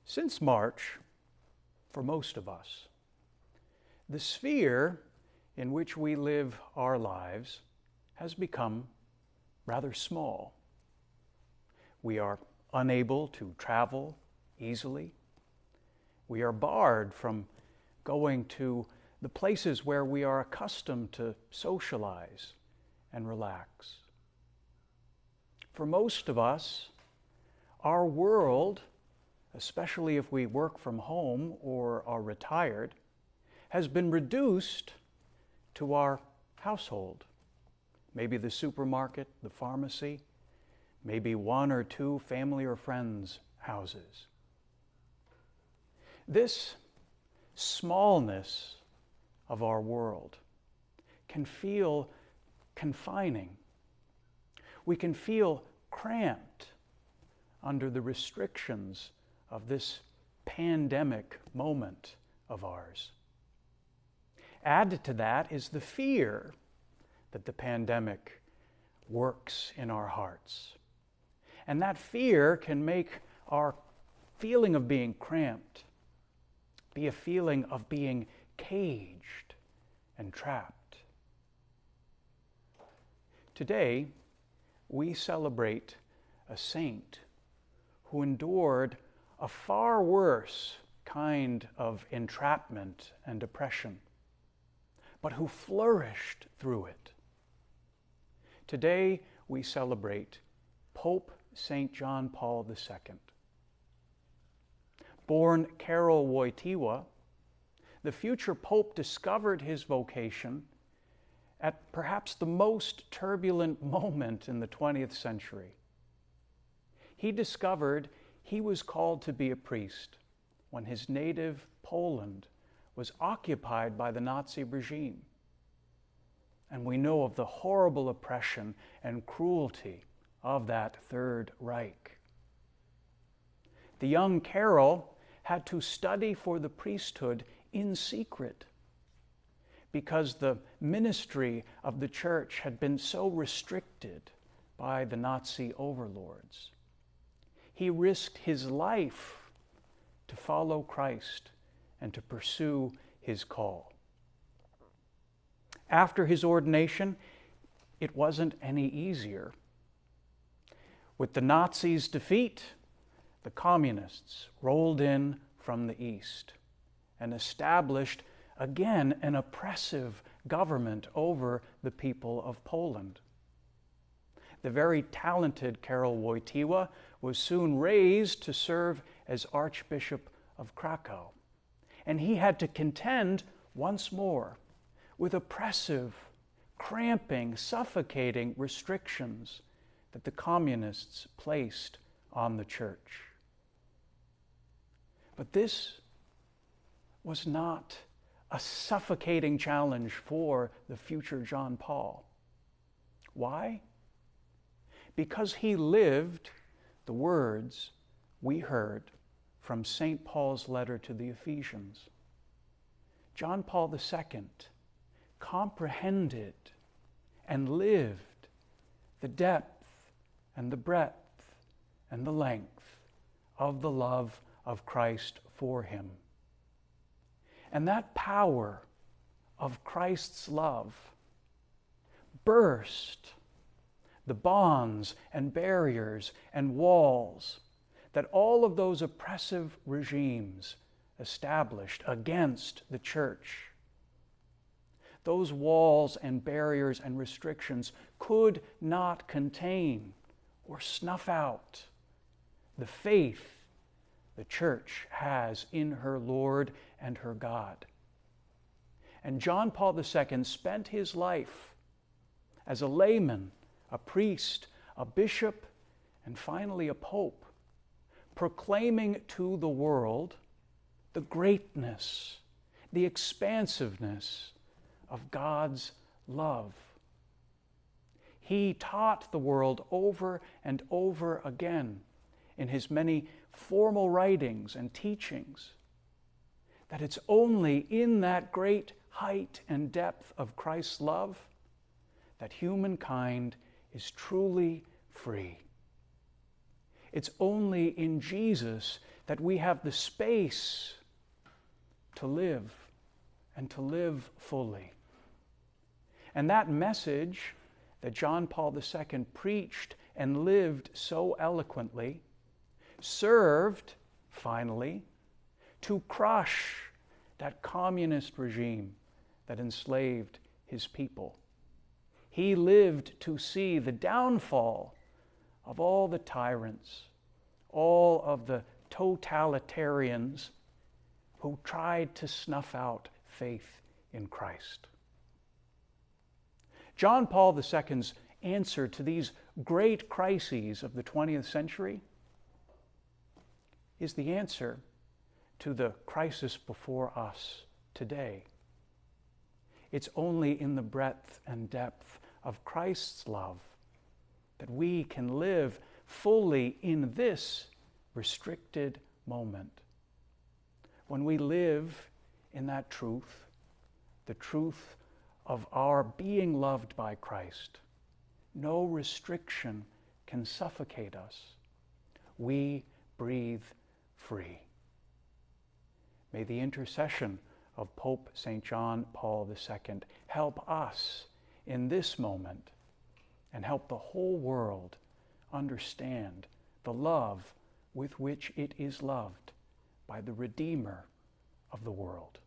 Since March, for most of us, the sphere in which we live our lives has become rather small. We are unable to travel easily. We are barred from going to the places where we are accustomed to socialize and relax. For most of us, our world, especially if we work from home or are retired, has been reduced to our household. Maybe the supermarket, the pharmacy, maybe one or two family or friends' houses. This smallness of our world can feel confining. We can feel cramped under the restrictions of this pandemic moment of ours. Added to that is the fear that the pandemic works in our hearts. And that fear can make our feeling of being cramped be a feeling of being caged and trapped. Today, we celebrate a saint who endured a far worse kind of entrapment and oppression, but who flourished through it. Today, we celebrate Pope St. John Paul II. Born Karol Wojtyła, the future pope discovered his vocation at perhaps the most turbulent moment in the 20th century. He discovered he was called to be a priest when his native Poland was occupied by the Nazi regime. And we know of the horrible oppression and cruelty of that Third Reich. The young Karol had to study for the priesthood in secret because the ministry of the church had been so restricted by the Nazi overlords. He risked his life to follow Christ and to pursue his call. After his ordination, it wasn't any easier. With the Nazis' defeat, the communists rolled in from the east and established again an oppressive government over the people of Poland. The very talented Karol Wojtyła was soon raised to serve as Archbishop of Krakow, and he had to contend once more with oppressive, cramping, suffocating restrictions that the communists placed on the church. But this was not a suffocating challenge for the future John Paul. Why? Because he lived the words we heard from St. Paul's letter to the Ephesians. John Paul II comprehended and lived the depth and the breadth and the length of the love of Christ for him. And that power of Christ's love burst the bonds and barriers and walls that all of those oppressive regimes established against the church. Those walls and barriers and restrictions could not contain or snuff out the faith the church has in her Lord and her God. And John Paul II spent his life as a layman, a priest, a bishop, and finally a pope, proclaiming to the world the greatness, the expansiveness of God's love. He taught the world over and over again in his many formal writings and teachings that it's only in that great height and depth of Christ's love that humankind is truly free. It's only in Jesus that we have the space to live and to live fully. And that message that John Paul II preached and lived so eloquently served, finally, to crush that communist regime that enslaved his people. He lived to see the downfall of all the tyrants, all of the totalitarians who tried to snuff out faith in Christ. John Paul II's answer to these great crises of the 20th century is the answer to the crisis before us today. It's only in the breadth and depth of Christ's love that we can live fully in this restricted moment. When we live in that truth, the truth of our being loved by Christ, no restriction can suffocate us. We breathe free. May the intercession of Pope St. John Paul II help us in this moment and help the whole world understand the love with which it is loved by the Redeemer of the world.